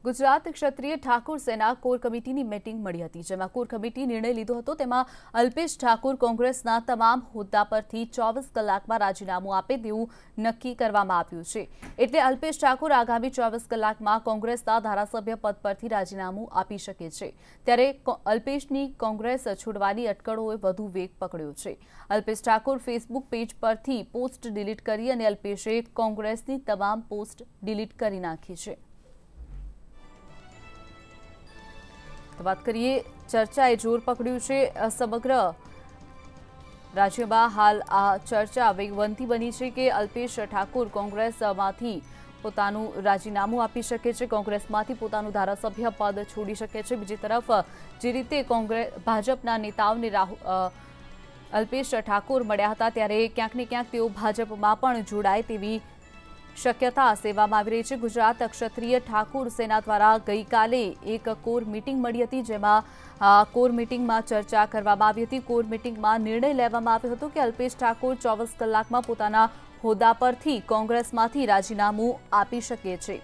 ગુજરાત ક્ષત્રિય ઠાકોર સેના કોર કમિટીની મીટિંગ મળી હતી, જેમાં કોર કમિટી નિર્ણય લીધો હતો। તેમાં અલ્પેશ ઠાકોર કોંગ્રેસના તમામ હોદ્દા પરથી 24 કલાકમાં રાજીનામું આપે તેવું નક્કી કરવામાં આવ્યું છે। એટલે અલ્પેશ ઠાકોર આગામી 24 કલાકમાં કોંગ્રેસના ધારાસભ્ય પદ પરથી રાજીનામું આપી શકે છે। ત્યારે અલ્પેશની કોંગ્રેસ છોડવાની અટકળોએ વધુ વેગ પકડ્યો છે। અલ્પેશ ઠાકોર ફેસબુક પેજ પરથી પોસ્ટ ડિલીટ કરી અને અલ્પેશે કોંગ્રેસની તમામ પોસ્ટ ડિલીટ કરી નાખી છે। વાત કરીએ, ચર્ચાએ જોર પકડ્યું છે। સમગ્ર રાજ્યમાં હાલ આ ચર્ચા વેગવંતી બની છે કે અલ્પેશ ઠાકોર કોંગ્રેસમાંથી પોતાનું રાજીનામું આપી શકે છે, કોંગ્રેસમાંથી પોતાનું ધારાસભ્ય પદ છોડી શકે છે। બીજી તરફ જે રીતે ભાજપના નેતાઓને અલ્પેશ ઠાકોર મળ્યા હતા, ત્યારે ક્યાંક ને ક્યાંક તેઓ ભાજપમાં પણ જોડાય તેવી શક્યતા સેવામાં આવી રહી છે। ગુજરાત ક્ષત્રિય ઠાકોર સેના દ્વારા ગઈકાલે એક કોર મીટિંગ મળી હતી, જેમાં કોર મીટિંગમાં ચર્ચા કરવામાં આવી હતી। કોર મીટિંગમાં નિર્ણય લેવામાં આવ્યો હતો કે અલ્પેશ ઠાકોર 24 કલાકમાં પોતાના હોદ્દા પરથી કોંગ્રેસમાંથી રાજીનામું આપી શકે છે।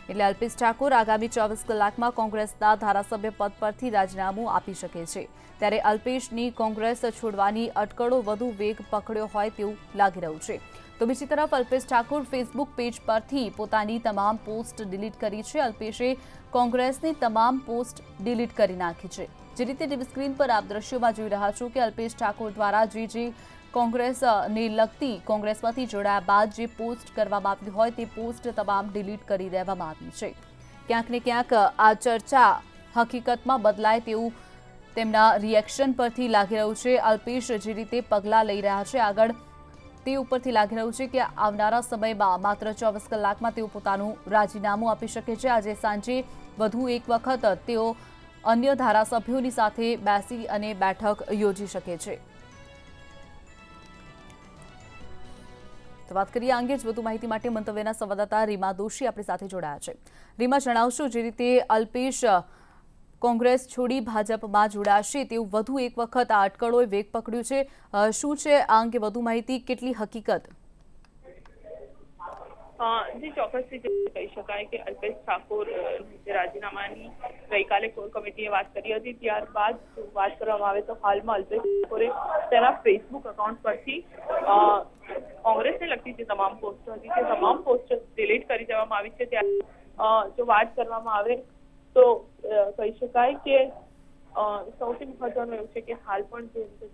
એટલે અલ્પેશ ઠાકોર આગામી 24 કલાકમાં કોંગ્રેસના ધારાસભ્ય પદ પરથી રાજીનામું આપી શકે છે। ત્યારે અલ્પેશની કોંગ્રેસ છોડવાની અટકળો વધુ વેગ પકડ્યો હોય તેવું લાગી રહ્યું છે। તો બીજી તરફ અલ્પેશ ઠાકોર ફેસબુક પેજ પરથી પોતાની તમામ પોસ્ટ ડિલીટ કરી છે। અલ્પેશે કોંગ્રેસની તમામ પોસ્ટ ડિલીટ કરી નાખી છે। જે રીતે ટીવી સ્ક્રીન પર આપ દ્રશ્યોમાં જોઈ રહ્યા છો કે અલ્પેશ ઠાકોર દ્વારા જે કોંગ્રેસને લગતી કોંગ્રેસમાંથી જોડાયા બાદ જે પોસ્ટ કરવામાં આવી હોય તે પોસ્ટ તમામ ડિલીટ કરી દેવામાં આવી છે। ક્યાંક ને ક્યાંક આ ચર્ચા હકીકતમાં બદલાય તેવું તેમના રિએક્શન પરથી લાગી રહ્યું છે। અલ્પેશ જે રીતે પગલાં લઈ રહ્યા છે આગળ, તે ઉપરથી લાગી રહ્યું છે કે આવનારા સમયમાં માત્ર 24 કલાકમાં તેઓ પોતાનું રાજીનામું આપી શકે છે। આજે સાંજે વધુ એક વખત તેઓ અન્ય ધારાસભ્યોની સાથે બેસી અને બેઠક યોજી શકે છે। તો વાત કરીએ આ અંગે જ વધુ માહિતી માટે મંતવ્યના સંવાદદાતા રીમા દોશી આપણી સાથે જોડાયા છે। રીમા, જણાવશો, જે રીતે અલ્પેશ કોંગ્રેસ છોડી ભાજપમાં જોડાશે તેવું વધુ એક વખત આ અટકળોએ વેગ પકડ્યું છે, શું છે આ અંગે વધુ માહિતી, કેટલી હકીકત? જી, ચોક્કસથી કહી શકાય કે અલ્પેશ ઠાકોર રાજીનામાની ગઈકાલે કોર કમિટીએ વાત કરી હતી। ત્યારબાદ વાત કરવામાં આવે તો હાલમાં અલ્પેશ ઠાકોરે તેના ફેસબુક એકાઉન્ટ પરથી કોંગ્રેસને લગતી જે તમામ પોસ્ટ હતી તે તમામ પોસ્ટ ડિલીટ કરી દેવામાં આવી છે। ત્યારે જો વાત કરવામાં આવે તો કહી શકાય કે સૌથી મહત્વનું એવું છે કે હાલ પણ જે રીતે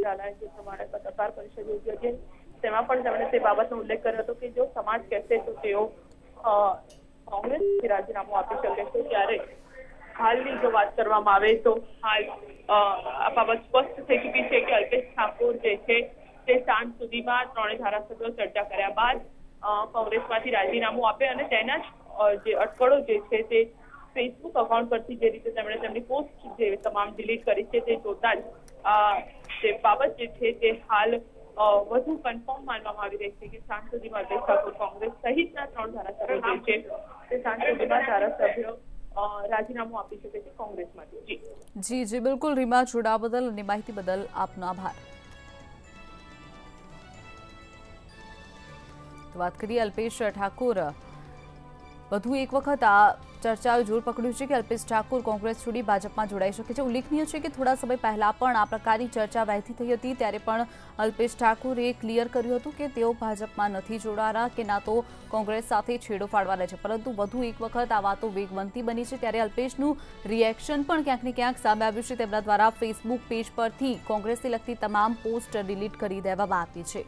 ઝાલાએ જે પ્રમાણે પત્રકાર પરિષદ યોજી હતી તેમાં પણ તેમણે તે બાબતનો ઉલ્લેખ કર્યો હતો કે જો સમાજ કહેશે તો તેઓ કોંગ્રેસથી રાજીનામું આપી શકે છે। ત્યારે હાલની જો વાત કરવામાં આવે તો હાલ આ બાબત સ્પષ્ટ થઈ ચૂકી છે કે અલ્પેશ ઠાકોર જે છે તે સાંજ સુધીમાં ત્રણેય ધારાસભ્યો ચર્ચા કર્યા બાદ કોંગ્રેસમાંથી રાજીનામું આપે અને તેના જ જે અટકળો જે છે તે ફેસબુક એકાઉન્ટ પરથી જે રીતે તેમણે તેમની પોસ્ટ જે તમામ ડિલીટ કરી છે તે જોતા જ જે બાબત જે છે તે હાલ વધુ કન્ફર્મ માનવામાં આવી રહી છે કે સાંજ સુધીમાં અલ્પેશ ઠાકોર કોંગ્રેસ સહિતના ત્રણ ધારાસભ્યો જે છે તે સાંજ સુધીમાં ધારાસભ્યો રાજીનામું આપી શકે છે કોંગ્રેસમાંથી। જી, બિલકુલ રીમા, જોડાવા બદલ અને માહિતી બદલ આપનો આભાર। તો વાત કરીએ અલ્પેશ ઠાકોર, વધુ એક વખત આ ચર્ચાએ જોર પકડ્યું છે કે અલ્પેશ ઠાકોર કોંગ્રેસ છોડી ભાજપમાં જોડાઈ શકે છે। ઉલ્લેખનીય છે કે થોડા સમય પહેલા પણ આ પ્રકારની ચર્ચા વહેતી થઈ હતી, ત્યારે પણ અલ્પેશ ઠાકોરે ક્લિયર કર્યું હતું કે તેઓ ભાજપમાં નથી જોડાના કે ના તો કોંગ્રેસ સાથે છેડો પાડવાના છે, પરંતુ વધુ એક વખત આ વાતો વેગવંતી બની છે। ત્યારે અલ્પેશનું રિએક્શન પણ ક્યાંક ને ક્યાંક સામે આવ્યું છે। તેમના દ્વારા ફેસબુક પેજ પરથી કોંગ્રેસને લગતી તમામ પોસ્ટ ડિલીટ કરી દેવામાં આવી છે।